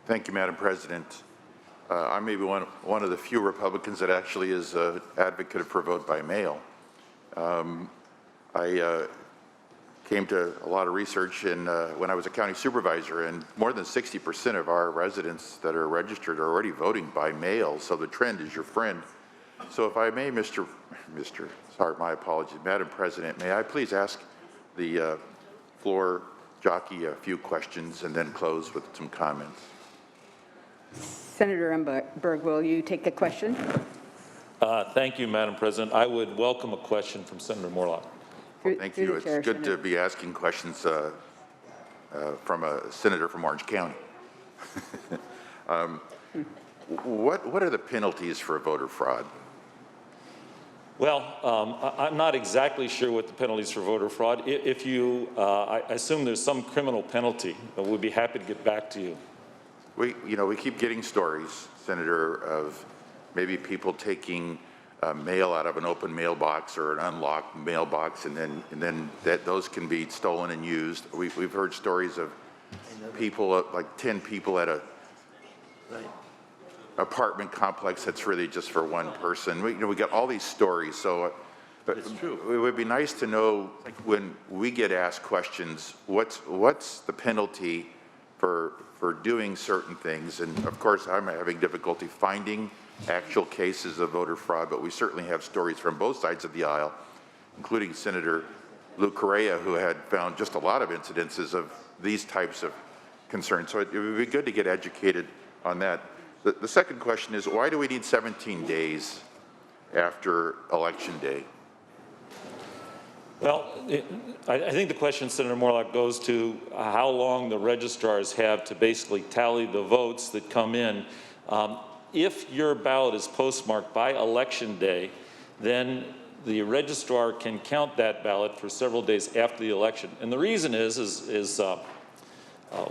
Thank you, Madam President. I may be one of the few Republicans that actually is an advocate for vote by mail. I came to a lot of research when I was a county supervisor, and more than 60% of our residents that are registered are already voting by mail, so the trend is your friend. So if I may, sorry, my apologies, Madam President, may I please ask the floor jockey a few questions and then close with some comments? Senator Umberg, will you take the question? Thank you, Madam President. I would welcome a question from Senator Moorlach. Well, thank you. It's good to be asking questions from a senator from Orange County. What are the penalties for voter fraud? Well, I'm not exactly sure what the penalties for voter fraud. If you, I assume there's some criminal penalty, but we'd be happy to get back to you. We keep getting stories, Senator, of maybe people taking mail out of an open mailbox or an unlocked mailbox, and then those can be stolen and used. We've heard stories of people, like 10 people at a apartment complex that's really just for one person. We get all these stories. So, but it's true. It would be nice to know when we get asked questions, what's the penalty for doing certain things. And of course, I'm having difficulty finding actual cases of voter fraud, but we certainly have stories from both sides of the aisle, including Senator Lou Correa, who had found just a lot of incidences of these types of concerns. So it would be good to get educated on that. The second question is, why do we need 17 days after Election Day? Well, I think the question, Senator Moorlach, goes to how long the registrars have to basically tally the votes that come in. If your ballot is postmarked by Election Day, then the registrar can count that ballot for several days after the election. And the reason is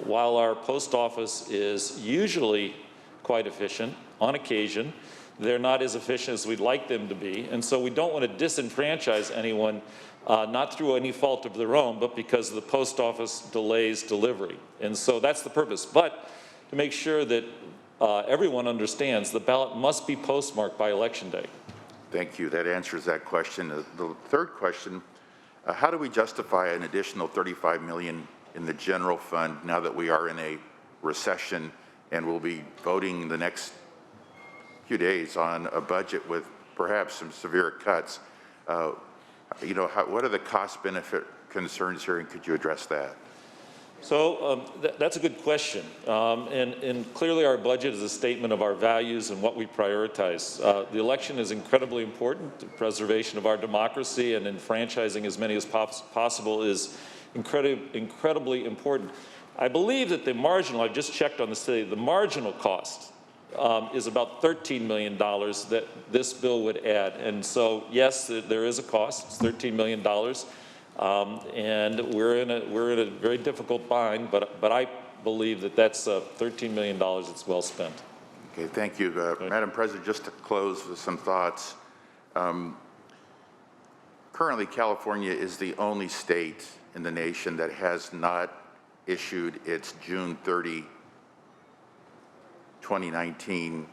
while our post office is usually quite efficient, on occasion, they're not as efficient as we'd like them to be. And so we don't want to disenfranchise anyone, not through any fault of their own, but because the post office delays delivery. And so that's the purpose. But to make sure that everyone understands, the ballot must be postmarked by Election Day. Thank you. That answers that question. The third question, how do we justify an additional $35 million in the general fund now that we are in a recession and we'll be voting the next few days on a budget with perhaps some severe cuts? What are the cost-benefit concerns here, and could you address that? So that's a good question. And clearly our budget is a statement of our values and what we prioritize. The election is incredibly important. The preservation of our democracy and enfranchising as many as possible is incredibly important. I believe that the marginal, I just checked on this today, the marginal cost is about $13 million that this bill would add. And so, yes, there is a cost. It's $13 million. And we're in a very difficult bind, but I believe that that's $13 million that's well spent. Okay, thank you. Madam President, just to close with some thoughts. Currently, California is the only state in the nation that has not issued its June 30, 2019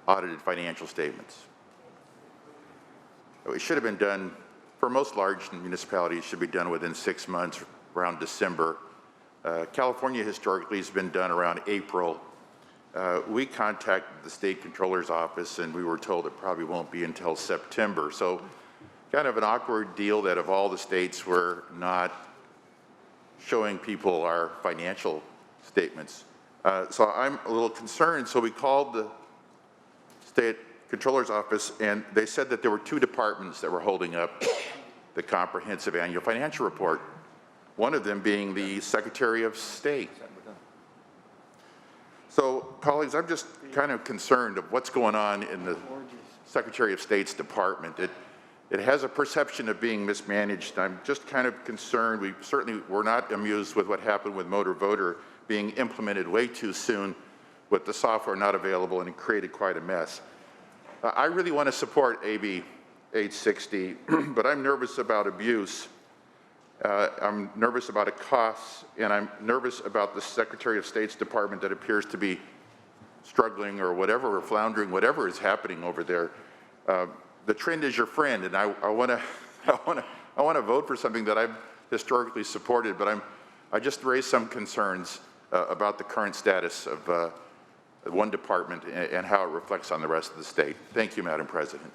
audited financial statements. It should have been done, for most large municipalities, should be done within 6 months, around December. California historically has been done around April. We contacted the state controller's office and we were told it probably won't be until September. So kind of an awkward deal that of all the states we're not showing people our financial statements. So I'm a little concerned. So we called the state controller's office and they said that there were 2 departments that were holding up the comprehensive annual financial report, one of them being the Secretary of State. So, colleagues, I'm just kind of concerned of what's going on in the Secretary of State's department. It has a perception of being mismanaged. I'm just kind of concerned. We certainly were not amused with what happened with Motor Voter being implemented way too soon with the software not available, and it created quite a mess. I really want to support AB 860, but I'm nervous about abuse. I'm nervous about the costs, and I'm nervous about the Secretary of State's department that appears to be struggling or whatever, or floundering, whatever is happening over there. The trend is your friend, and I want to vote for something that I've historically supported, but I just raised some concerns about the current status of one department and how it reflects on the rest of the state. Thank you, Madam President.